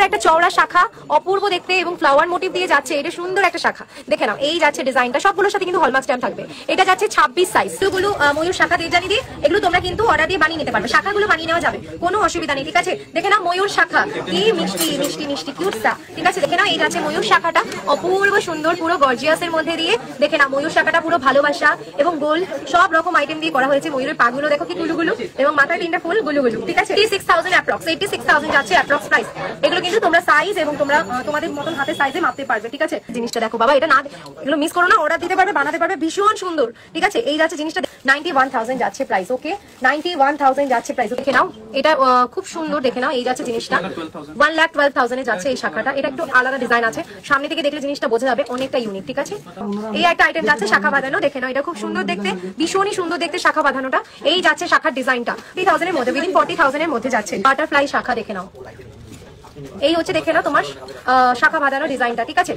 একটা চওড়া শাখা, অপূর্ব দেখতে এবং ফ্লাওয়ার মোটিভ দিয়ে যাচ্ছে। এটা সুন্দর একটা শাখা, দেখে নাও। এই যাচ্ছে ডিজাইনটা, সবগুলোর সাথে কিন্তু হলমার্ক স্ট্যাম্প থাকবে। এটা যাচ্ছে 26 সাইজ। এগুলো ময়ূর শাখা দিয়ে জানি দিয়ে, এগুলো তোমরা কিন্তু অর্ডার দিয়ে বানিয়ে নিতে পারবে। শাখাগুলো বানিয়ে নেওয়া যাবে, কোনো অসুবিধা নেই, ঠিক আছে। দেখে নাও ময়ূর শাখা, কি মিষ্টি মিষ্টি মিষ্টি কিউটসা, ঠিক আছে। দেখে নাও এই যাচ্ছে ময়ূর শাখাটা, অপূর্ব সুন্দর, পুরো গর্জিয়াস এর মধ্যে দিয়ে। দেখে নাও ময়ূর শাখাটা পুরো ভালোবাসা এবং গোল সব রকম আইটেম দিয়ে করা হয়েছে। ময়ূরের পাগুলো দেখো কি গুলুগুলু, এবং মাথায় 3টা ফুল গুলুগুলু, ঠিক আছে। 86,000 অ্যাপ্রক্স, 86,000 যাচ্ছে অ্যাপ্রক্স প্রাইস। এগুলো কিন্তু তোমরা সাইজ এবং তোমরা তোমাদের মতন হাতের সাইজে মাপতে পারবে, ঠিক আছে। জিনিসটা দেখো বাবা, এটা না এগুলো মিস করো না, অর্ডার দিতে পারবে, বানাতে পারবে, ভীষণ সুন্দর, ঠিক আছে। এই যাচ্ছে জিনিসটা 91,000 যাচ্ছে প্রাইস। ওকে 91,000 যাচ্ছে প্রাইস। দেখে নাও এটা খুব সুন্দর, দেখে নাও এই যাচ্ছে জিনিসটা 1,12,000 এ যাচ্ছে এই শাখাটা। এটা একটু আলাদা ডিজাইন আছে, সামনে থেকে দেখলে জিনিসটা বোঝা যাবে, অনেকটা ইউনিক, ঠিক আছে। এই একটা আইটেম যাচ্ছে শাখা বাঁধানো, দেখে নাও এটা খুব সুন্দর দেখতে, ভীষণই সুন্দর দেখতে শাখা বাঁধানোটা। এই যাচ্ছে শাখার ডিজাইনটা 30,000 এর মধ্যে, উইদিন 40,000 এর মধ্যে যাচ্ছে। বাটারফ্লাই শাখা দেখে নাও, এই হচ্ছে দেখে নাও তোমার শাখা বাঁধানো ডিজাইনটা, ঠিক আছে।